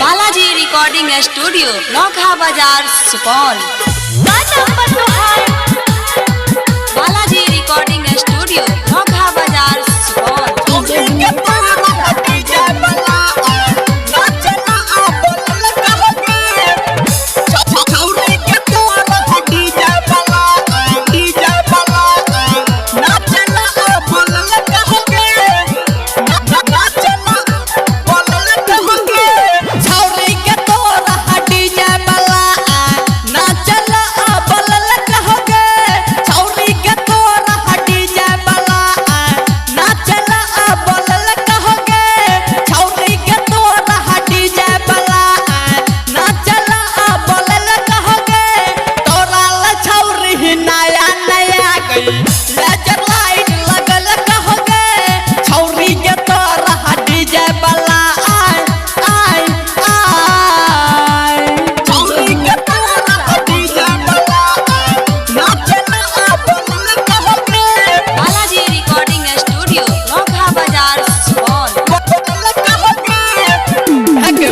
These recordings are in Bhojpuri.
बालाजी रिकॉर्डिंग स्टूडियो नौखा बाजार सुपौल। बालाजी रिकॉर्डिंग स्टूडियो नौखा बाजार सुपौल।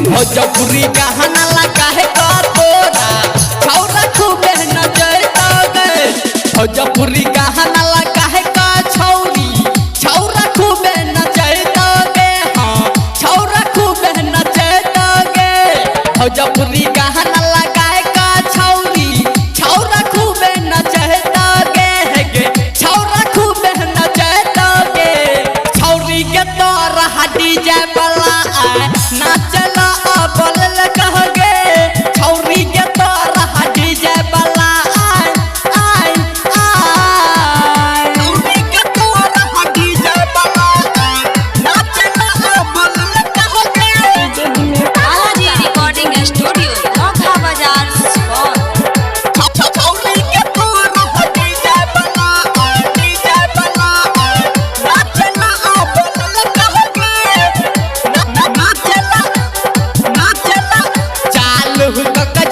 भोजपुरी गहना लगा है का तोरा छौरा खूबे नचैतोगे। भोजपुरी गहना लगा है का छौरी छौरा खूबे नचैतोगे। हाँ छौरा खूबे नचैतोगे। भोजपुरी गहना लगा है का छौरी छौरा खूबे नचैतोगे। गे छौरा खूबे नचैतोगे। छौरी के तोरा डीजे वाला नाचला बोलल कहगे। छौरी के तोरा डीजे वाला छौरी के तोरा डीजे वाला नाचला बोलल कहगे। बालाजी रिकॉर्डिंग स्टूडियो नौखा बाजार सुपौल। छौरी के तोरा डीजे वाला नाचला बोलल कहगे।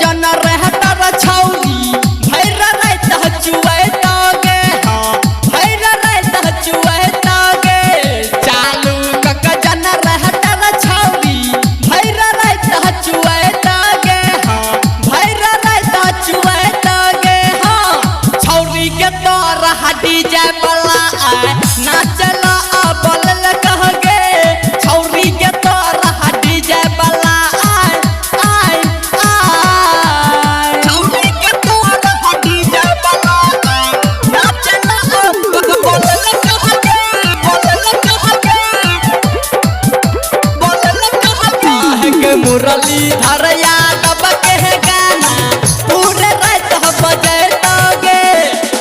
जन रहता छौरी भैर रात चुएतोगे। हाँ भैर रात चुएतोगे। चालू जन रहता छौरी भैर रात चुएतोगे। हाँ भैर रात चुएतोगे। हाँ छौरी के तोरा डीजे वाला नाचला बोलल कहगे। छौरी के तोरा डीजे वाला मुरली धर यादव के गाना पूरे रात बजैतोगे।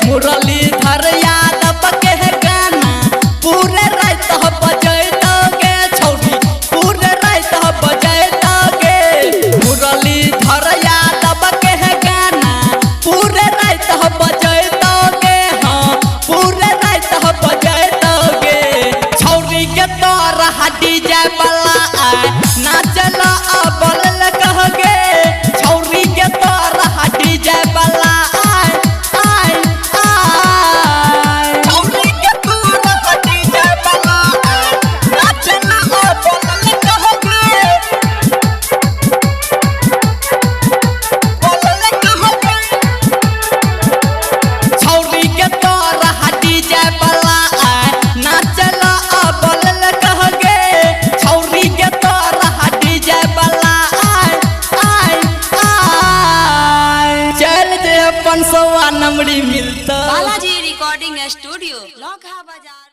मुरली धर यादव के गाना पूरे रात बजैतोगे। छौरी पूरे रात बजैतोगे। मुरली धर यादव के गाना पूरे रात बजैतोगे। हाँ पूरे रात बजैतोगे। छौरी के तोरा डीजे वाला नाचला बोलल कहगे। छौरी के तोरा डीजे वाला छौरी के तोरा डीजे वाला नाचला बोलल कहगे। बोलल कहगे। छौरी के तोरा डीजे वाला नाचला बोलल कहगे। छौरी के तोरा डीजे वाला चल जे 500 नंबरी मिलता। बालाजी रिकॉर्डिंग स्टूडियो नौखा बाजार।